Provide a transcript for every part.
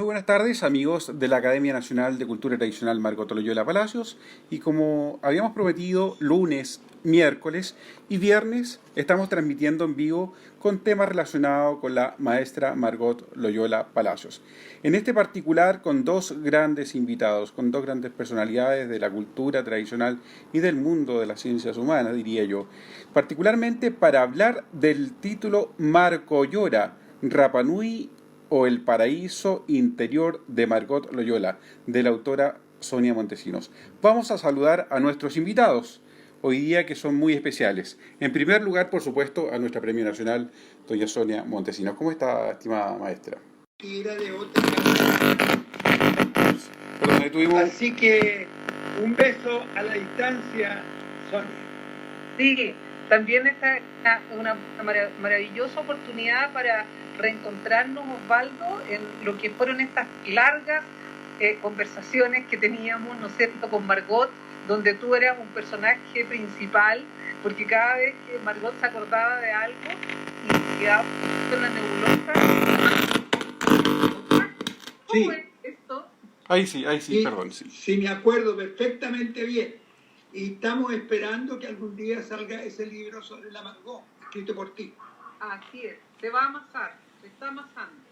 Muy buenas tardes, amigos de la Academia Nacional de Cultura Tradicional Margot Loyola Palacios. Y como habíamos prometido, lunes, miércoles y viernes estamos transmitiendo en vivo con temas relacionados con la maestra Margot Loyola Palacios. En este particular con dos grandes invitados, con dos grandes personalidades de la cultura tradicional y del mundo de las ciencias humanas, diría yo. Particularmente para hablar del título Marco Llora, Rapa Nui o El paraíso interior de Margot Loyola, de la autora Sonia Montesinos. Vamos a saludar a nuestros invitados, hoy día que son muy especiales. En primer lugar, por supuesto, a nuestra Premio Nacional, doña Sonia Montesinos. ¿Cómo está, estimada maestra? Era de otra. Perdón, Así que un beso a la distancia, Sonia. Sí, también esta es una maravillosa oportunidad para reencontrarnos, Osvaldo, en lo que fueron estas largas conversaciones que teníamos, ¿no es cierto?, con Margot, donde tú eras un personaje principal, porque cada vez que Margot se acordaba de algo y quedaba en la nebulosa. ¿Cómo es esto? Ahí sí, perdón. Sí, me acuerdo perfectamente bien. Y estamos esperando que algún día salga ese libro sobre la Margot, escrito por ti. Así es, se va a amasar, se está amasando.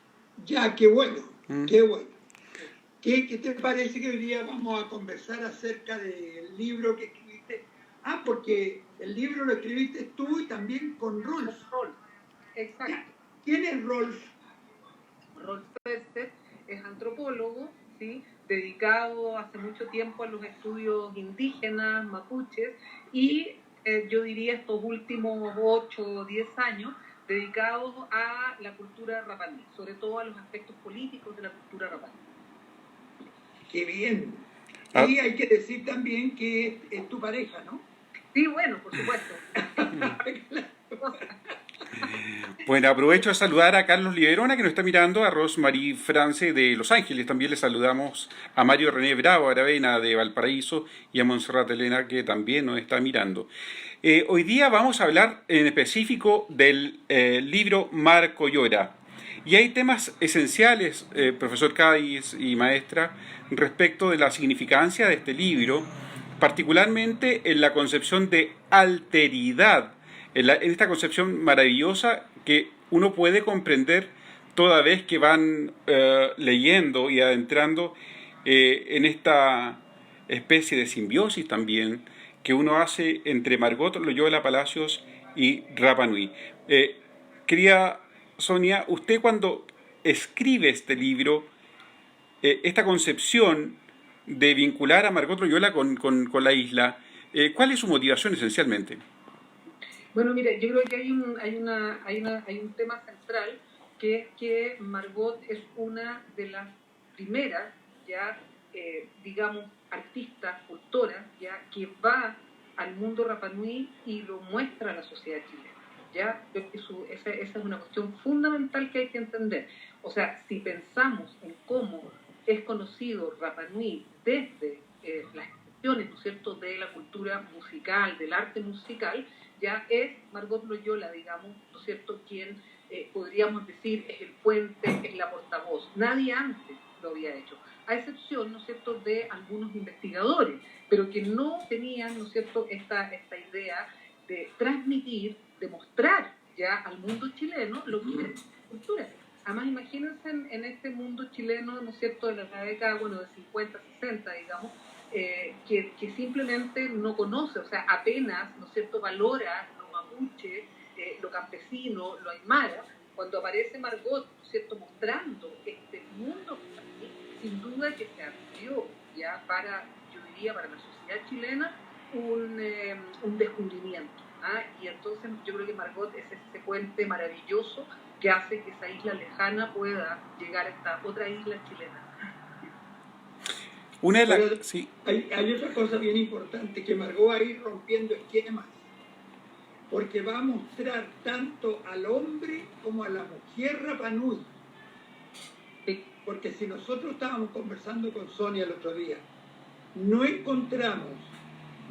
Ya, qué bueno, qué bueno. ¿Qué te parece que hoy día vamos a conversar acerca del libro que escribiste? Ah, porque el libro lo escribiste tú y también con Rolf. Exacto. ¿Quién es Rolf? Rolf Fester es antropólogo, ¿sí?, dedicado hace mucho tiempo a los estudios indígenas, mapuches, y yo diría estos últimos 8 o 10 años dedicados a la cultura Rapa Nui, sobre todo a los aspectos políticos de la cultura Rapa Nui. ¡Qué bien! Y hay que decir también que es tu pareja, ¿no? Sí, bueno, por supuesto. Bueno, aprovecho a saludar a Carlos Liberona, que nos está mirando, a Rosmarie France de Los Ángeles. También le saludamos a Mario René Bravo Aravena de Valparaíso y a Montserrat Elena, que también nos está mirando. Hoy día vamos a hablar en específico del libro Marco Llora. Y hay temas esenciales, profesor Cádiz y maestra, respecto de la significancia de este libro, particularmente en la concepción de alteridad, en esta concepción maravillosa que uno puede comprender toda vez que van leyendo y adentrando en esta especie de simbiosis también que uno hace entre Margot Loyola Palacios y Rapa Nui. Quería Sonia, usted cuando escribe este libro, esta concepción de vincular a Margot Loyola con la isla, ¿cuál es su motivación esencialmente? Bueno, mira, yo creo que hay un tema central, que es que Margot es una de las primeras, ya, digamos, artistas, cultoras, ya, que va al mundo Rapa Nui y lo muestra a la sociedad chilena. ¿Ya? Esa es una cuestión fundamental que hay que entender. O sea, si pensamos en cómo es conocido Rapa Nui desde las expresiones, ¿no es cierto?, de la cultura musical, del arte musical, ya es Margot Loyola, digamos, ¿no es cierto?, quien podríamos decir es el puente, es la portavoz. Nadie antes lo había hecho, a excepción, ¿no es cierto?, de algunos investigadores, pero que no tenían, ¿no es cierto?, esta idea de transmitir, de mostrar ya al mundo chileno lo que es cultura. Además, imagínense en este mundo chileno, ¿no es cierto?, de la década, bueno, de 50, 60, digamos, que simplemente no conoce, o sea, apenas, ¿no es cierto?, valora lo mapuche, lo campesino, lo aymara. Cuando aparece Margot, ¿no es cierto?, mostrando este mundo, sin duda que se abrió ya para, yo diría, para la sociedad chilena un descubrimiento. Y entonces yo creo que Margot es ese puente maravilloso que hace que esa isla lejana pueda llegar a esta otra isla chilena. Sí. Hay otra cosa bien importante, que Margot va a ir rompiendo esquemas, porque va a mostrar tanto al hombre como a la mujer Rapa Nui. Sí. Porque si nosotros estábamos conversando con Sonia el otro día, no encontramos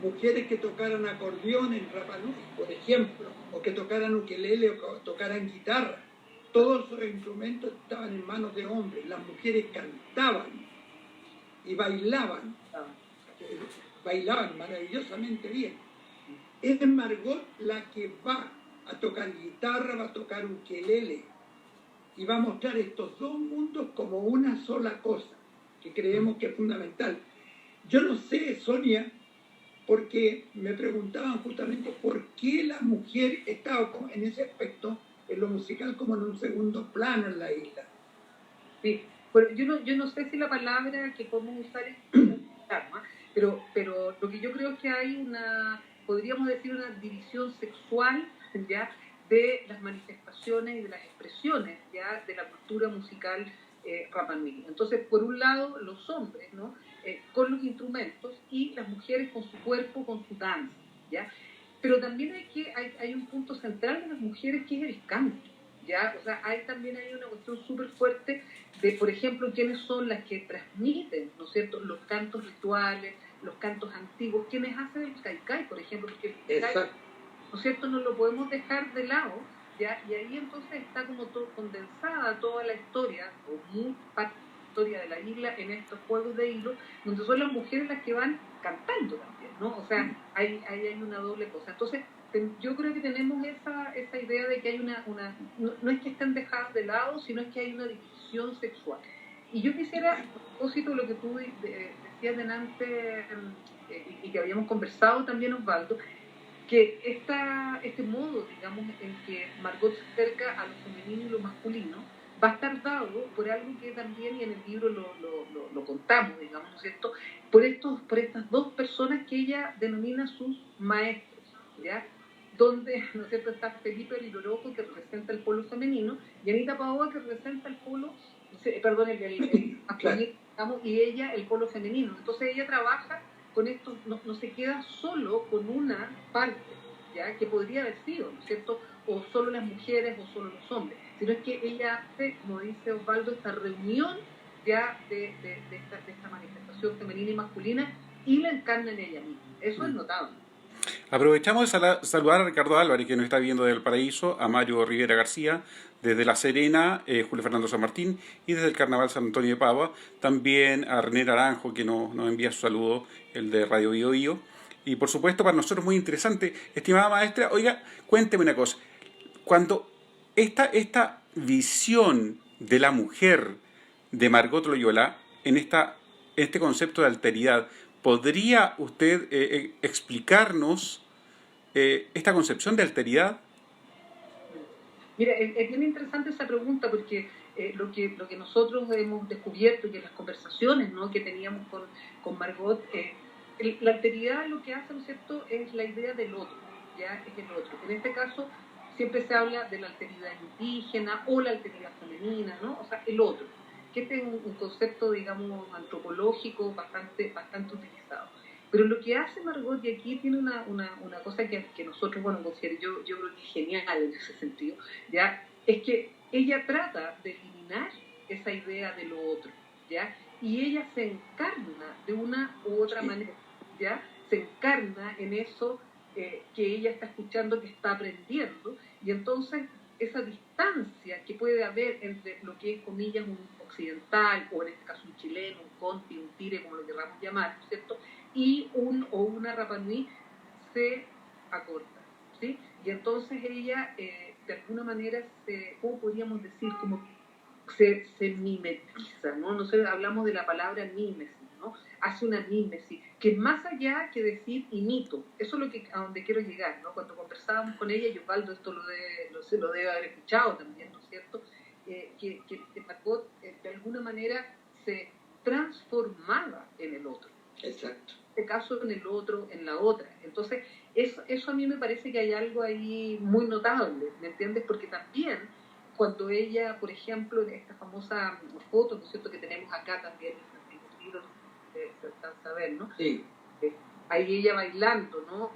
mujeres que tocaran acordeón en Rapa Nui, por ejemplo, o que tocaran ukelele o tocaran guitarra. todos esos instrumentos estaban en manos de hombres, las mujeres cantaban y bailaban, bailaban maravillosamente bien. Es Margot la que va a tocar guitarra, va a tocar ukelele y va a mostrar estos dos mundos como una sola cosa, que creemos que es fundamental. Yo no sé, Sonia, porque me preguntaban justamente por qué la mujer estaba en ese aspecto, en lo musical, como en un segundo plano en la isla. Sí, bueno, yo no sé si la palabra que podemos usar es arma, pero lo que yo creo es que hay podríamos decir, una división sexual, ¿ya?, de las manifestaciones y de las expresiones, ¿ya?, de la cultura musical Rapa Nui. Entonces, por un lado, los hombres, ¿no?, con los instrumentos, y las mujeres con su cuerpo, con su danza, ¿ya? Pero también hay un punto central de las mujeres, que es el canto, ¿ya? O sea, también hay una cuestión súper fuerte de, por ejemplo, quiénes son las que transmiten, ¿no es cierto?, los cantos rituales, los cantos antiguos, quienes hacen el caicay, por ejemplo, porque el caicay, ¿no es cierto?, no lo podemos dejar de lado, ¿ya? Y ahí entonces está como condensada toda la historia, o muy parte de la historia de la isla, en estos juegos de hilo, donde son las mujeres las que van cantando también, ¿no? O sea, ahí hay una doble cosa. Entonces, yo creo que tenemos esa idea de que hay no es que estén dejadas de lado, sino es que hay una división sexual. Y yo quisiera, a propósito de lo que tú decías delante, y que habíamos conversado también, Osvaldo, que este modo, digamos, en que Margot se acerca a lo femenino y lo masculino, va a estar dado por algo que también, y en el libro lo contamos, digamos, ¿no es cierto?, por estas dos personas que ella denomina sus maestros, ¿ya?, donde, ¿no es cierto?, está Felipe Liroroco, que representa el polo femenino, y Anita Paoa, que representa el polo, perdón, el masculino, digamos, y ella el polo femenino. Entonces ella trabaja con esto, no se queda solo con una parte, ¿ya?, que podría haber sido, ¿no es cierto?, o solo las mujeres o solo los hombres, sino es que ella hace, como dice Osvaldo, esta reunión ya de esta manifestación femenina y masculina, y la encarna en ella misma. Eso es notable. Aprovechamos de saludar a Ricardo Álvarez, que nos está viendo desde el Paraíso, a Mario Rivera García, desde La Serena, Julio Fernando San Martín, y desde el Carnaval San Antonio de Padua, también a René Naranjo, que nos envía su saludo, el de Radio Bio Bio. Y por supuesto, para nosotros muy interesante, estimada maestra, oiga, cuénteme una cosa. Cuando esta visión de la mujer de Margot Loyola, en este concepto de alteridad, ¿podría usted explicarnos esta concepción de alteridad? Mira, es bien interesante esa pregunta, porque lo que nosotros hemos descubierto, y en las conversaciones, ¿no?, que teníamos con Margot, la alteridad lo que hace, ¿no es cierto?, es la idea del otro, ¿ya?, es el otro. En este caso siempre se habla de la alteridad indígena o la alteridad femenina, ¿no?, o sea, el otro, que este es un concepto, digamos, antropológico bastante utilizado. Pero lo que hace Margot, y aquí tiene una cosa que nosotros, bueno, yo creo que es genial en ese sentido, ¿ya?, es que ella trata de eliminar esa idea de lo otro, ¿ya?, y ella se encarna de una u otra manera, ¿ya?, se encarna en eso que ella está escuchando, que está aprendiendo, y entonces esa distancia que puede haber entre lo que es, comillas, un occidental, o en este caso un chileno, un conti, un tire, como lo queramos llamar, ¿no es cierto?, y una Rapa Nui, se acorta, ¿sí? Y entonces ella, de alguna manera, ¿cómo podríamos decir? Como se mimetiza, ¿no? No sé, hablamos de la palabra mímesis, ¿no? Hace una mímesis, que es más allá que decir imito. Eso es a donde quiero llegar, ¿no? Cuando conversábamos con ella, y Osvaldo esto lo debe haber escuchado también, ¿no es cierto?, que Margot, de alguna manera, se transformaba en el otro. Exacto. En este caso, en el otro, en la otra. Entonces, eso a mí me parece que hay algo ahí muy notable, ¿me entiendes? Porque también, cuando ella, por ejemplo, en esta famosa foto, ¿no es cierto?, que tenemos acá también en el libro, se alcanza a ver, ¿no? Sí. Ahí ella bailando, ¿no?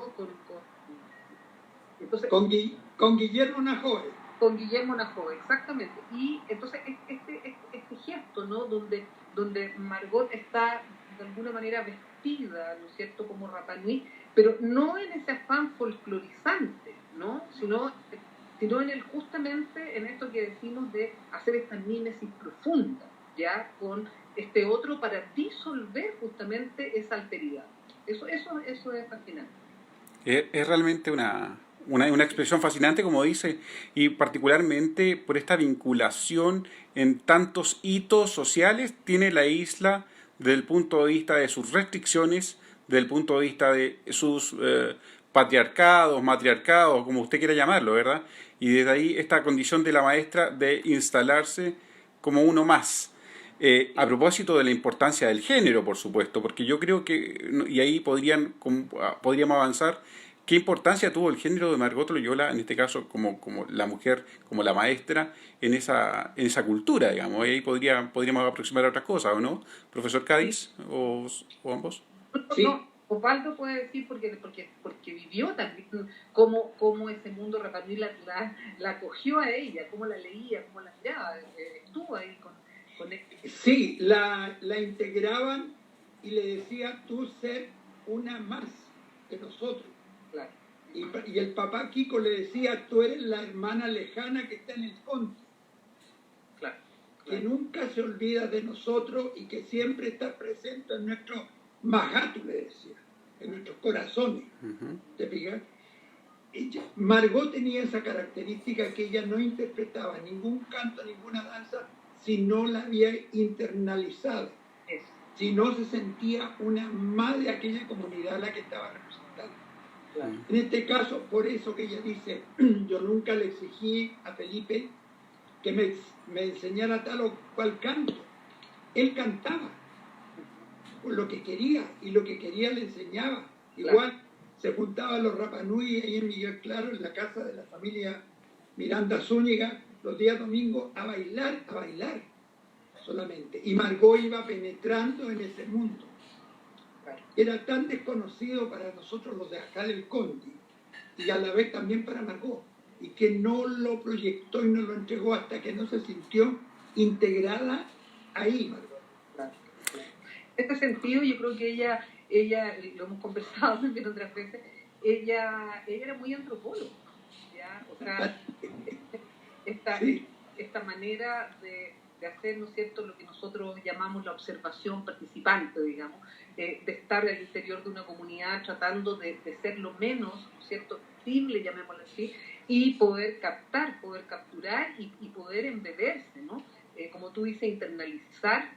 Entonces, con Guillermo Najoe. Con Guillermo Najoe, exactamente. Y entonces este gesto, ¿no?, donde Margot está de alguna manera vestida, ¿no es cierto?, como Rapa Nui, pero no en ese afán folclorizante, ¿no?, sino sino justamente en esto que decimos de hacer esta mímesis profunda, ¿ya? Con este otro para disolver justamente esa alteridad. Eso es fascinante. Es realmente una expresión fascinante, como dice, y particularmente por esta vinculación en tantos hitos sociales tiene la isla desde el punto de vista de sus restricciones, desde el punto de vista de sus patriarcados, matriarcados, como usted quiera llamarlo, ¿verdad? Y desde ahí esta condición de la maestra de instalarse como uno más. A propósito de la importancia del género, por supuesto, porque yo creo que, y ahí podríamos avanzar, qué importancia tuvo el género de Margot Loyola, en este caso como la mujer, como la maestra, en esa cultura, digamos. Y ahí podríamos aproximar a otras cosas, ¿o no? Profesor Sí. Cádiz, o ambos. Sí, No, Osvaldo puede decir porque vivió también cómo ese mundo Rapa Nui la acogió a ella, cómo la leía, cómo la miraba, estuvo ahí con él. sí, la integraban y le decía tú ser una más de nosotros. Claro, Y el papá Kiko le decía, tú eres la hermana lejana que está en el fondo, claro, que claro. nunca se olvida de nosotros y que siempre está presente en nuestro majatu, le decía, en nuestros corazones. Ujú. ¿Te fijas? Margot tenía esa característica que ella no interpretaba ningún canto, ninguna danza, si no la había internalizado, Eso, si no se sentía una más de aquella comunidad a la que estaba representando. claro. En este caso, por eso que ella dice, yo nunca le exigí a Felipe que me enseñara tal o cual canto. Él cantaba por lo que quería y lo que quería le enseñaba. Igual se juntaban los Rapa Nui ahí en Miguel Claro, en la casa de la familia Miranda Zúñiga, los días domingos a bailar solamente. Y Margot iba penetrando en ese mundo. Claro. Era tan desconocido para nosotros los de Ajal el Conti y a la vez también para Margot, y que no lo proyectó y no lo entregó hasta que no se sintió integrada ahí, Margot. Claro, claro. En este sentido, yo creo que ella, lo hemos conversado también otras veces, ella era muy antropóloga, ¿ya? O sea, Sí, esta manera de hacer, ¿no es cierto?, lo que nosotros llamamos la observación participante, digamos, de estar al interior de una comunidad tratando de ser lo menos, ¿no es cierto?, visible, llamémoslo así, y poder capturar y poder embeberse, ¿no? Como tú dices, internalizar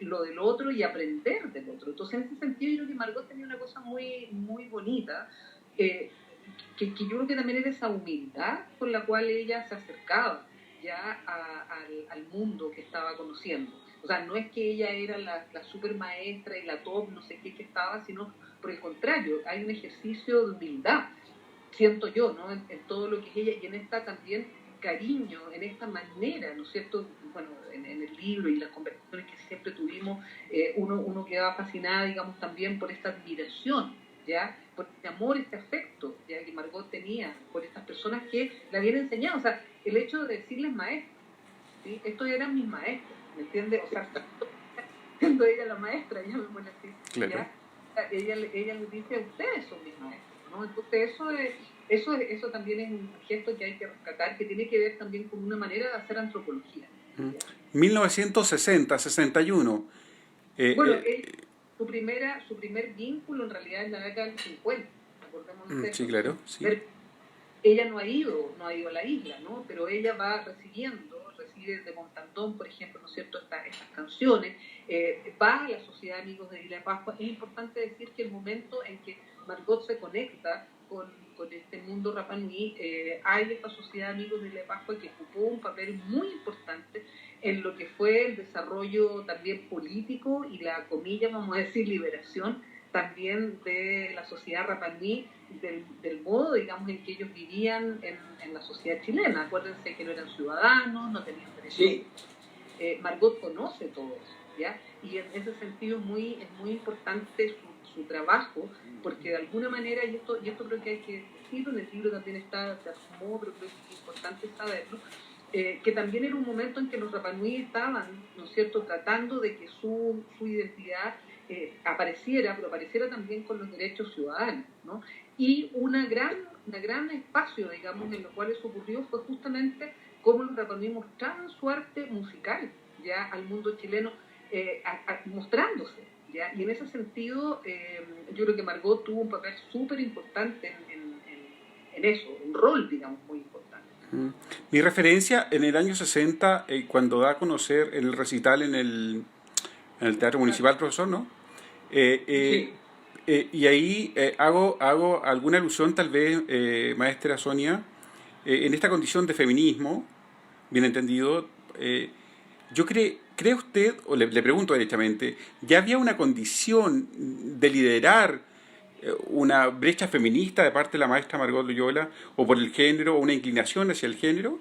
lo del otro y aprender del otro. Entonces, en ese sentido, yo creo que Margot tenía una cosa muy, muy bonita, que yo creo que también era esa humildad con la cual ella se acercaba ya al mundo que estaba conociendo. O sea, no es que ella era la super maestra y la top, no sé qué que estaba, sino por el contrario, hay un ejercicio de humildad, siento yo, ¿no? En todo lo que es ella y en esta también cariño, en esta manera, ¿no es cierto? Bueno, en el libro y las conversaciones que siempre tuvimos, uno quedaba fascinada, digamos, también por esta admiración, ¿ya? Por este amor, este afecto, ¿ya? Que Margot tenía por estas personas que le habían enseñado. O sea, el hecho de decirles maestros, ¿sí? Estos eran mis maestros, ¿me entiendes? O sea, siendo ella la maestra, ella me pone así, Claro. ¿ya? Ella les dice, ustedes son mis maestros, ¿no? Entonces eso también es un gesto que hay que rescatar, que tiene que ver también con una manera de hacer antropología. ¿Ya? 1960, 61. Bueno, su primer vínculo en realidad es la década del 50, acordémonos de Sí, eso. claro, sí. Ella no ha ido a la isla, ¿no? Pero ella va recibe de Montandón, por ejemplo, ¿no es cierto?, estas canciones, va a la Sociedad de Amigos de Isla de Pascua. Es importante decir que el momento en que Margot se conecta con este mundo Rapa Nui, hay esta Sociedad de Amigos de Isla de Pascua que ocupó un papel muy importante en lo que fue el desarrollo también político y la, comilla, vamos a decir, liberación también de la sociedad Rapa Nui, del modo, digamos, en que ellos vivían en la sociedad chilena. Acuérdense que no eran ciudadanos, no tenían derechos. sí. Margot conoce todo eso, ¿ya? Y en ese sentido es muy importante su trabajo, porque de alguna manera, y esto creo que hay que decirlo, en el libro también está, se asomó, pero creo que es importante saberlo, que también era un momento en que los Rapa Nui estaban, ¿no es cierto?, tratando de que su identidad apareciera, pero apareciera también con los derechos ciudadanos, ¿no? Y una gran un gran espacio, digamos, en lo cual eso ocurrió fue justamente cómo los Rapa Nui mostraban su arte musical ya al mundo chileno, mostrándose. ¿Ya? Y en ese sentido, yo creo que Margot tuvo un papel súper importante en eso, un rol, digamos, muy importante. Mi referencia en el año 60, cuando da a conocer el recital en el Teatro Municipal, profesor, ¿no? Sí, Y ahí hago alguna alusión, tal vez, maestra Sonia, en esta condición de feminismo, bien entendido, ¿cree usted, o le pregunto derechamente, ya había una condición de liderar una brecha feminista de parte de la maestra Margot Loyola, o por el género, o una inclinación hacia el género?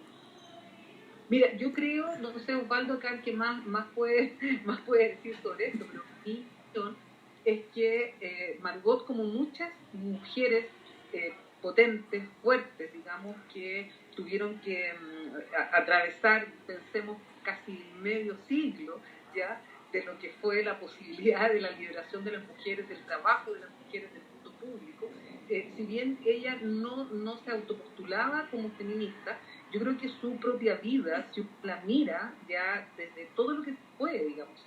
Mira, yo creo, no sé, Osvaldo, acá el que más puede, más puede decir sobre esto, pero mi opinión es que Margot, como muchas mujeres potentes, fuertes, digamos, que tuvieron que atravesar, pensemos, casi medio siglo, ¿ya?, de lo que fue la posibilidad de la liberación de las mujeres, del trabajo de las mujeres del mundo público, si bien ella no se autopostulaba como feminista, yo creo que su propia vida, si uno la mira ya desde todo lo que puede, digamos,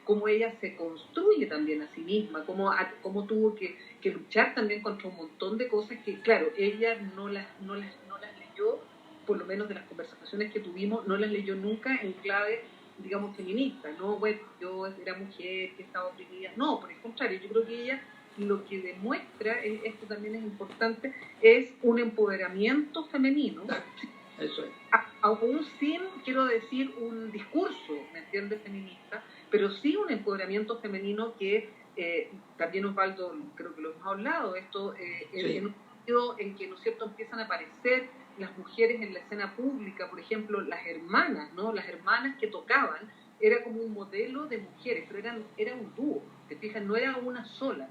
cómo ella se construye también a sí misma, cómo tuvo que luchar también contra un montón de cosas que, claro, ella no las leyó, por lo menos de las conversaciones que tuvimos, no las leyó nunca en clave, digamos, feminista, no, bueno, yo era mujer, que estaba oprimida, no, por el contrario, yo creo que ella lo que demuestra, esto también es importante, es un empoderamiento femenino, eso es. aún sin, quiero decir, un discurso, ¿me entiendes?, feminista, pero sí un empoderamiento femenino que también, Osvaldo, creo que lo hemos hablado, esto en un sentido en que, ¿no es cierto?, empiezan a aparecer las mujeres en la escena pública, por ejemplo, las hermanas, ¿no?, las hermanas que tocaban, era como un modelo de mujeres, pero era un dúo, te fijas, no era una sola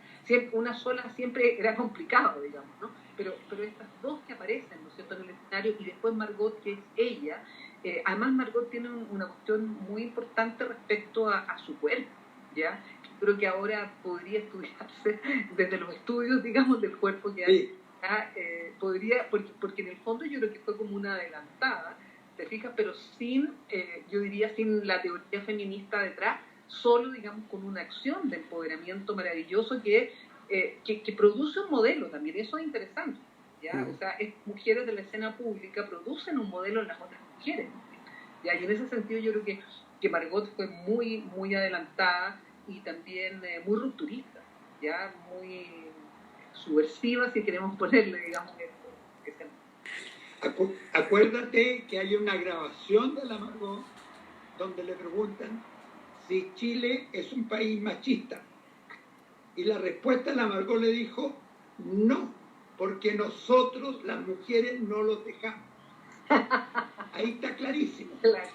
siempre era complicado, digamos, ¿no? Pero estas dos que aparecen, ¿no es cierto?, en el escenario, y después Margot, que es ella, además Margot tiene una cuestión muy importante respecto a su cuerpo, ¿ya? Creo que ahora podría estudiarse desde los estudios, digamos, del cuerpo que hay. Podría, porque en el fondo yo creo que fue como una adelantada, te fijas, pero sin, yo diría, sin la teoría feminista detrás, solo, digamos, con una acción de empoderamiento maravilloso que produce un modelo también, eso es interesante, ¿ya? O sea, mujeres de la escena pública producen un modelo en las otras mujeres, ¿ya? Y en ese sentido yo creo que Margot fue muy adelantada y también muy rupturista, ¿ya? Muy subversiva, si queremos ponerle, digamos, ese Acuérdate que hay una grabación de la Margot donde le preguntan si Chile es un país machista. Y la respuesta de la Margot le dijo, no, porque nosotros, las mujeres, no los dejamos. Ahí está clarísimo. Claro.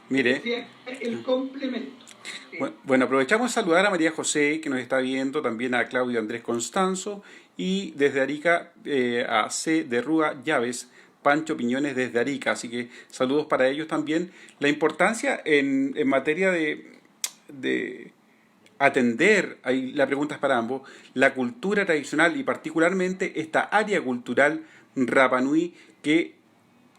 Mire. Decía el complemento. Sí. Bueno, aprovechamos de saludar a María José, que nos está viendo, también a Claudio Andrés Constanzo, y desde Arica a C. de Rúa Llaves, Pancho Piñones desde Arica, así que saludos para ellos también. La importancia en materia de atender, ahí la pregunta es para ambos, la cultura tradicional y particularmente esta área cultural Rapa Nui, que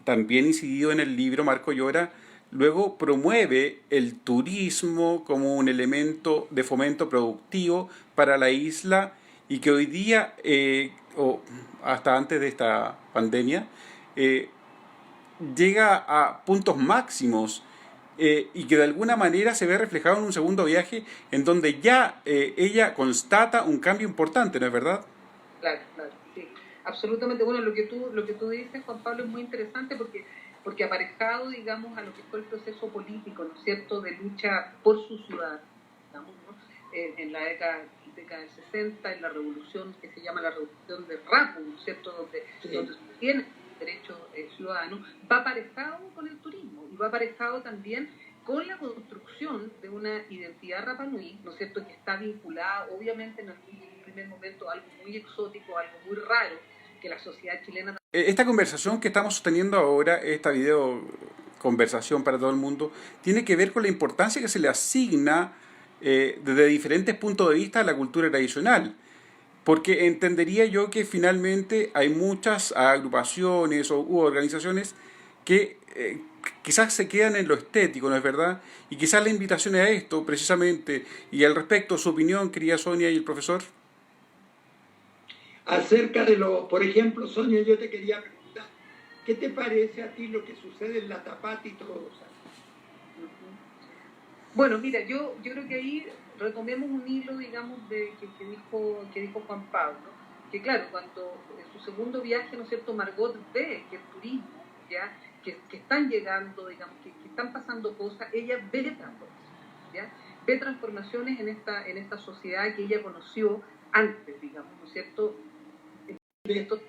también incidido en el libro Marco Llora, luego promueve el turismo como un elemento de fomento productivo para la isla y que hoy día, o hasta antes de esta pandemia, llega a puntos máximos y que de alguna manera se ve reflejado en un segundo viaje en donde ya ella constata un cambio importante, ¿no es verdad? Claro, sí, absolutamente. Bueno, lo que tú dices, Juan Pablo, es muy interesante porque aparejado, digamos, a lo que fue el proceso político, ¿no es cierto?, de lucha por su ciudad, digamos, ¿no?, en la década del 60, en la revolución que se llama la revolución de Rapu, ¿no es cierto?, donde se tiene derechos ciudadanos, va aparejado con el turismo y va aparejado también con la construcción de una identidad Rapa Nui, ¿no es cierto?, que está vinculada, obviamente, en un primer momento, a algo muy exótico, algo muy raro, que la sociedad chilena... Esta conversación que estamos sosteniendo ahora, esta video conversación para todo el mundo, tiene que ver con la importancia que se le asigna desde diferentes puntos de vista a la cultura tradicional. Porque entendería yo que finalmente hay muchas agrupaciones u organizaciones que quizás se quedan en lo estético, ¿no es verdad? Y quizás la invitación es a esto, precisamente. Y al respecto, su opinión, querida Sonia y el profesor. Acerca de lo, por ejemplo, Sonia, yo te quería preguntar, ¿qué te parece a ti lo que sucede en la Tapati todos los años? Bueno, mira, yo creo que ahí retomemos un hilo, digamos, que dijo Juan Pablo, que claro, cuando en su segundo viaje, ¿no es cierto?, Margot ve que el turismo, ¿ya?, que están llegando, digamos, que están pasando cosas, ella ve transformaciones, ¿ya?, ve transformaciones en esta sociedad que ella conoció antes, digamos, ¿no es cierto? Estos,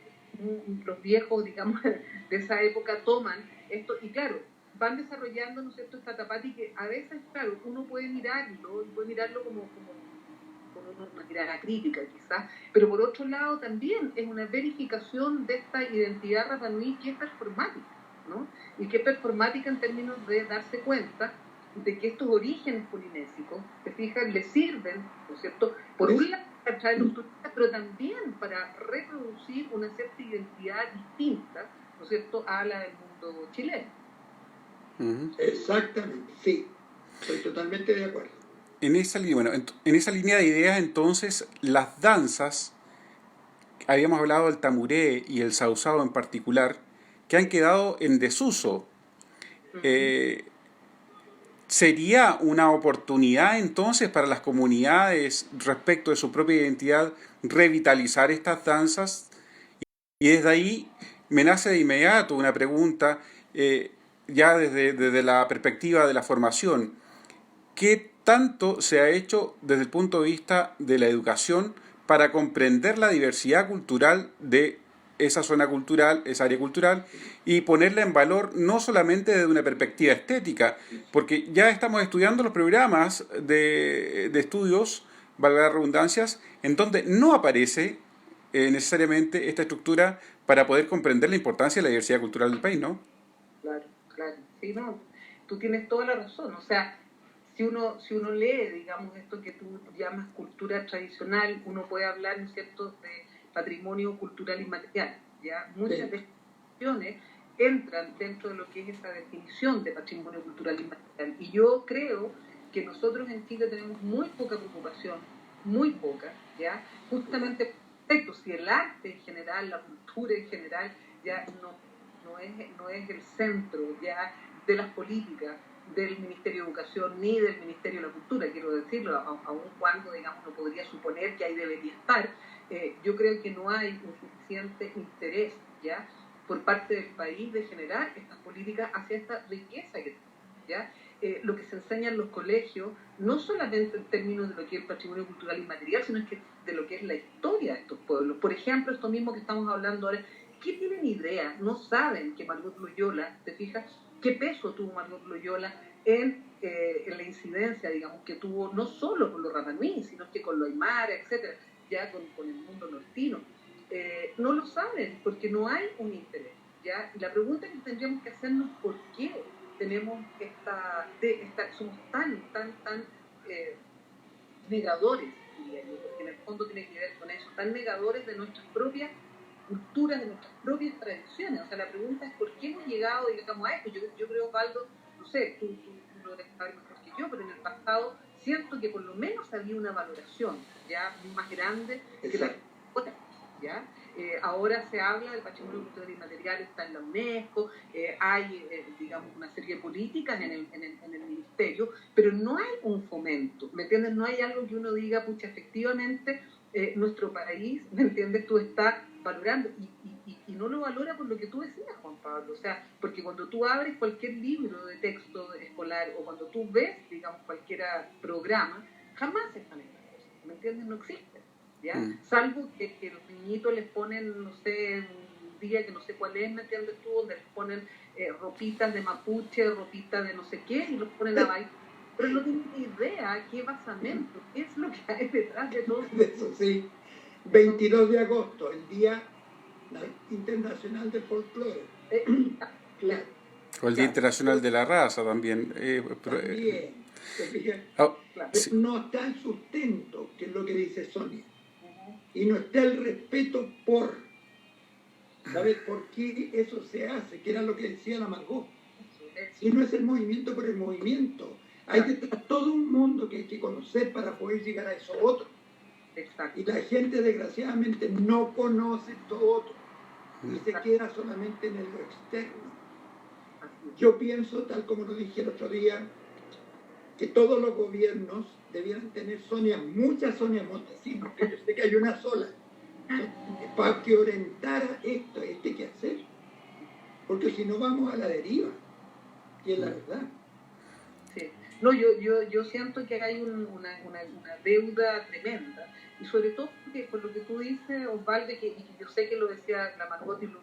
los viejos, digamos, de esa época toman esto, y claro, van desarrollando, ¿no es cierto?, esta Tapati que a veces, claro, uno puede mirarlo como con una mirada crítica quizás, pero por otro lado también es una verificación de esta identidad Rapa Nui que es performática, ¿no? Y que es performática en términos de darse cuenta de que estos orígenes polinésicos, te fijas, le sirven, ¿no es cierto?, por un lado para atraer los turistas, pero también para reproducir una cierta identidad distinta, ¿no es cierto?, a la del mundo chileno. Exactamente, sí, estoy totalmente de acuerdo. En esa línea, bueno, en esa línea de ideas, entonces, las danzas, habíamos hablado del tamuré y el sausao en particular, que han quedado en desuso. ¿Sería una oportunidad entonces para las comunidades respecto de su propia identidad revitalizar estas danzas? Y desde ahí me nace de inmediato una pregunta, ya desde la perspectiva de la formación. ¿Qué tanto se ha hecho desde el punto de vista de la educación para comprender la diversidad cultural de esa zona cultural, esa área cultural, y ponerla en valor no solamente desde una perspectiva estética, porque ya estamos estudiando los programas de estudios, valga las redundancias, en donde no aparece necesariamente esta estructura para poder comprender la importancia de la diversidad cultural del país, ¿no? Claro, claro. Sí, no, tú tienes toda la razón. O sea, si uno lee, digamos, esto que tú llamas cultura tradicional, uno puede hablar, ¿no es cierto?, de patrimonio cultural inmaterial, ¿ya? Muchas de estas cuestiones entran dentro de lo que es esa definición de patrimonio cultural inmaterial. Y yo creo que nosotros en Chile tenemos muy poca preocupación, muy poca, ¿ya? Justamente respecto si el arte en general, la cultura en general, ya no es el centro ya de las políticas del Ministerio de Educación ni del Ministerio de la Cultura, quiero decirlo, aun cuando, digamos, no podría suponer que ahí debería estar. Yo creo que no hay un suficiente interés ya por parte del país de generar estas políticas hacia esta riqueza que tenemos, ¿ya? Lo que se enseña en los colegios, no solamente en términos de lo que es el patrimonio cultural inmaterial, sino es que de lo que es la historia de estos pueblos. Por ejemplo, esto mismo que estamos hablando ahora, ¿qué tienen idea? No saben que Margot Loyola, ¿te fijas? ¿Qué peso tuvo Margot Loyola en la incidencia, digamos, que tuvo no solo con los Rapa Nui, sino que con los Aymara, etcétera, ya con el mundo nortino? No lo saben porque no hay un interés, ¿ya? Y la pregunta que tendríamos que hacernos, ¿por qué tenemos somos tan negadores, diría yo, porque en el fondo tiene que ver con eso, tan negadores de nuestras propias culturas, de nuestras propias tradiciones? O sea, la pregunta es ¿por qué hemos llegado, digamos, a esto? Yo creo, Osvaldo, no sé, tú lo debes saber mejor que yo, pero en el pasado siento que por lo menos había una valoración ya más grande que la otra, ¿ya? Ahora se habla del patrimonio cultural inmaterial, está en la UNESCO, hay, digamos, una serie de políticas en el ministerio, pero no hay un fomento, ¿me entiendes? No hay algo que uno diga, pucha, efectivamente, nuestro país, ¿me entiendes? Tú estás valorando y no lo valora por lo que tú decías, Juan Pablo. O sea, porque cuando tú abres cualquier libro de texto escolar o cuando tú ves, digamos, cualquier programa, jamás están estas cosas, ¿me entiendes? No existen, ¿ya? Salvo que los niñitos les ponen, no sé, un día que no sé cuál es, ¿me entiendes tú? Donde les ponen ropitas de mapuche, ropitas de no sé qué, y los ponen a bailar. Pero no tienen ni idea qué basamento, qué es lo que hay detrás de todo. Eso sí, 22 de agosto, el Día Internacional del Folclore. Claro. O el Día Internacional de la Raza también. También, claro. no está el sustento, que es lo que dice Sonia. y no está el respeto por. ¿Sabes por qué eso se hace? Que era lo que decía la Margot. Si no es el movimiento por el movimiento, hay detrás todo un mundo que hay que conocer para poder llegar a eso otro. Exacto. Y la gente desgraciadamente no conoce todo otro y se queda solamente en lo externo. Yo pienso, tal como lo dije el otro día, que todos los gobiernos debieran tener muchas Sonia Montesinos, que yo sé que hay una sola, para que orientara esto, este quehacer. Porque si no vamos a la deriva, y es la verdad. Sí. No, yo siento que hay una deuda tremenda, y sobre todo porque, por lo que tú dices, Osvaldo, y que yo sé que lo decía la Margot y lo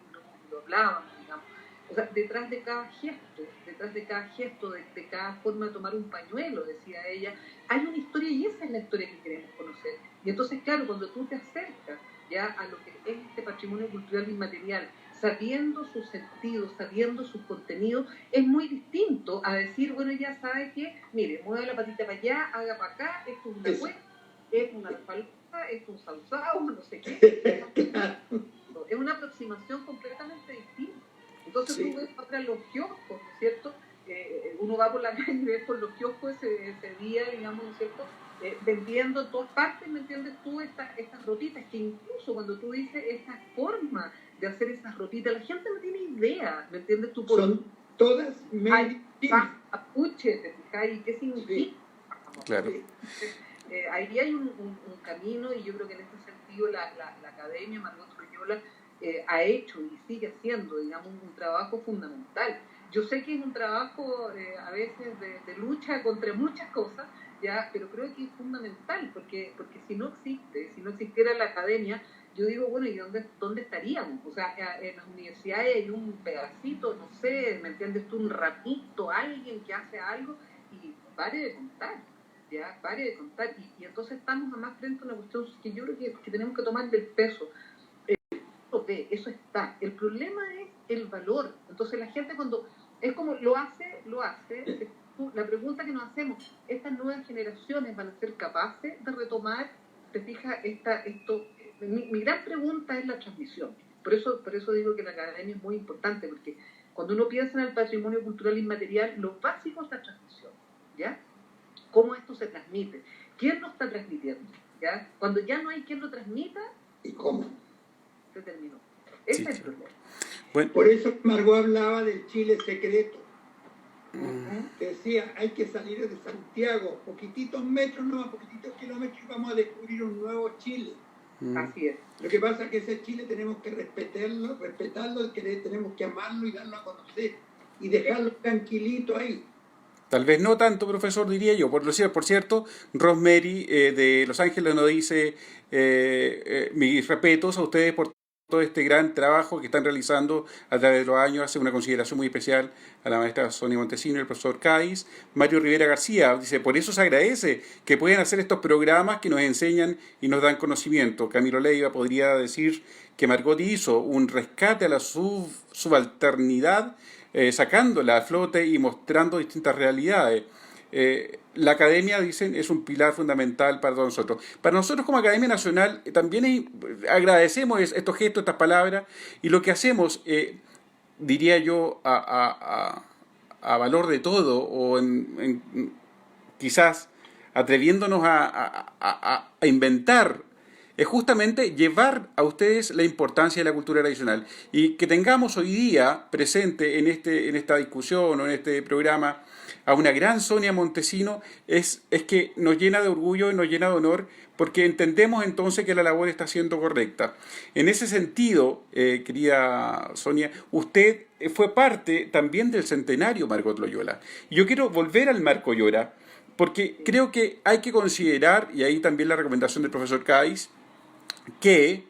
hablábamos, digamos. O sea, detrás de cada gesto, de cada forma de tomar un pañuelo, decía ella, hay una historia, y esa es la historia que queremos conocer. Y entonces, claro, cuando tú te acercas ya a lo que es este patrimonio cultural inmaterial, sabiendo sus sentidos, sabiendo sus contenidos, es muy distinto a decir, bueno, ya sabes que, mire, mueve la patita para allá, haga para acá, esto es una cuesta, es una falsa, es un salsao, no sé qué. Es una aproximación completamente distinta. Entonces tú ves ahora los kioscos, ¿no es cierto? Uno va por la calle y ves por los kioscos ese día, digamos, ¿no es cierto? Vendiendo en todas partes, ¿me entiendes tú? Estas rotitas, que incluso cuando tú dices esa forma de hacer esas rotitas, la gente no tiene idea, ¿me entiendes tú? Son todas apuche, ¿te fijas? ¿Y qué significa? Sí. Claro. Ahí hay un camino, y yo creo que en este sentido la Academia Margot Loyola ha hecho y sigue haciendo, digamos, un trabajo fundamental. Yo sé que es un trabajo a veces de lucha contra muchas cosas, ya, pero creo que es fundamental, porque si no existiera la academia, yo digo, bueno, ¿y dónde estaríamos? O sea, en las universidades hay un pedacito, no sé, ¿me entiendes tú? Un ratito, alguien que hace algo, y pare de contar, ya, pare de contar. Y entonces estamos a más frente a una cuestión que yo creo que tenemos que tomar del peso. Eso está. El problema es el valor. Entonces la gente cuando es como lo hace, la pregunta que nos hacemos, ¿estas nuevas generaciones van a ser capaces de retomar? ¿Te fijas? Mi gran pregunta es la transmisión. Por eso digo que la academia es muy importante, porque cuando uno piensa en el patrimonio cultural inmaterial, lo básico es la transmisión, ¿ya? ¿Cómo esto se transmite? ¿Quién lo está transmitiendo? ¿Ya? Cuando ya no hay quien lo transmita, ¿y cómo? Se terminó. Ese es el problema. Bueno. Por eso Margot hablaba del Chile secreto. Decía, hay que salir de Santiago, poquititos metros, no, poquititos kilómetros, y vamos a descubrir un nuevo Chile. Así es. Lo que pasa es que ese Chile tenemos que respetarlo, tenemos que amarlo y darlo a conocer, y dejarlo tranquilito ahí. Tal vez no tanto, profesor, diría yo. Por cierto, Rosemary de Los Ángeles nos dice mis respetos a ustedes por todo este gran trabajo que están realizando a través de los años. Hace una consideración muy especial a la maestra Sonia Montesinos y al profesor Cáiz. Mario Rivera García dice, por eso se agradece que puedan hacer estos programas que nos enseñan y nos dan conocimiento. Camilo Leiva podría decir que Margot hizo un rescate a la subalternidad, sacándola a flote y mostrando distintas realidades. La academia, dicen, es un pilar fundamental para todos nosotros. Para nosotros como Academia Nacional también agradecemos estos gestos, estas palabras, y lo que hacemos, diría yo, a valor de todo, o quizás atreviéndonos a inventar, es justamente llevar a ustedes la importancia de la cultura tradicional, y que tengamos hoy día presente en esta discusión o en este programa a una gran Sonia Montesinos es que nos llena de orgullo y nos llena de honor, porque entendemos entonces que la labor está siendo correcta. En ese sentido, querida Sonia, usted fue parte también del centenario Margot Loyola. Yo quiero volver al Marco Llora, porque creo que hay que considerar, y ahí también la recomendación del profesor Cáiz, que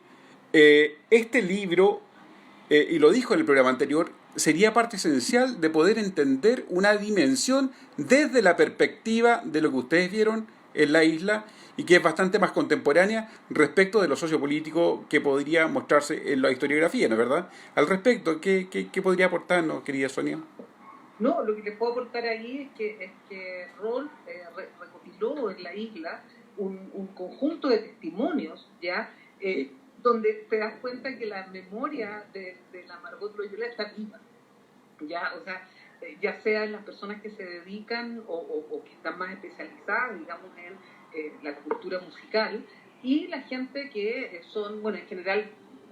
este libro, y lo dijo en el programa anterior, sería parte esencial de poder entender una dimensión desde la perspectiva de lo que ustedes vieron en la isla y que es bastante más contemporánea respecto de lo sociopolítico que podría mostrarse en la historiografía, ¿no es verdad? Al respecto, ¿qué podría aportarnos, querida Sonia? No, lo que les puedo aportar ahí es que Roll recopiló en la isla un conjunto de testimonios, ¿ya? donde te das cuenta que la memoria de la Margot Loyola está viva, ya, o sea, ya sean las personas que se dedican o que están más especializadas, digamos, en la cultura musical, y la gente que son, bueno, en general,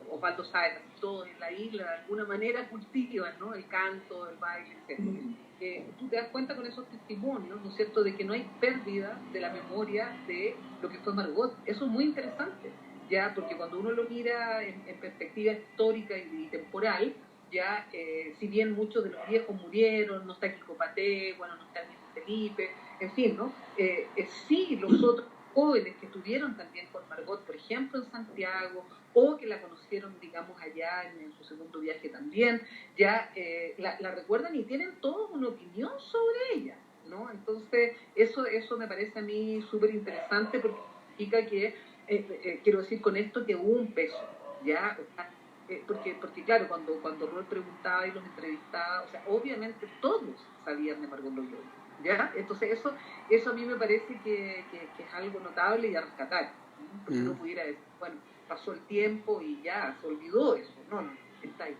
Osvaldo sabe, casi todos en la isla de alguna manera cultivan, ¿no? El canto, el baile, etc. Tú te das cuenta con esos testimonios, ¿no es cierto?, de que no hay pérdida de la memoria de lo que fue Margot. Eso es muy interesante, ya, porque cuando uno lo mira en perspectiva histórica y temporal, ya, si bien muchos de los viejos murieron, no está Quico Paté, bueno, no está el mismo Felipe, en fin, ¿no? Sí, los otros jóvenes que estuvieron también con Margot, por ejemplo, en Santiago, o que la conocieron, digamos, allá en su segundo viaje también, ya la recuerdan y tienen toda una opinión sobre ella, ¿no? Entonces, eso me parece a mí súper interesante porque significa que, quiero decir con esto, que hubo un peso, ¿ya? O sea, porque claro, cuando Rol preguntaba y los entrevistaba, o sea, obviamente todos sabían de Margot Loyola, ¿ya? Entonces eso a mí me parece que es algo notable y a rescatar, ¿no? Porque uno pudiera decir, bueno, pasó el tiempo y ya, se olvidó eso, no, está ahí.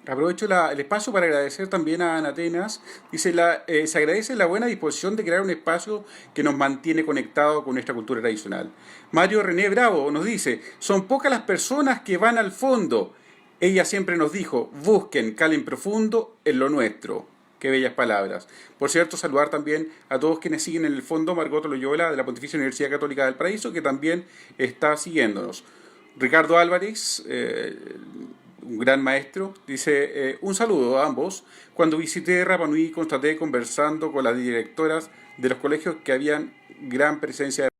Aprovecho el espacio para agradecer también a Ana Atenas. Dice, se agradece la buena disposición de crear un espacio que nos mantiene conectados con nuestra cultura tradicional. Mario René Bravo nos dice, son pocas las personas que van al fondo. Ella siempre nos dijo, busquen, calen profundo en lo nuestro. Qué bellas palabras. Por cierto, saludar también a todos quienes siguen en el fondo Margot Loyola de la Pontificia Universidad Católica del Paraíso, que también está siguiéndonos. Ricardo Álvarez, un gran maestro, dice, un saludo a ambos. Cuando visité Rapa Nui constaté conversando con las directoras de los colegios que habían gran presencia de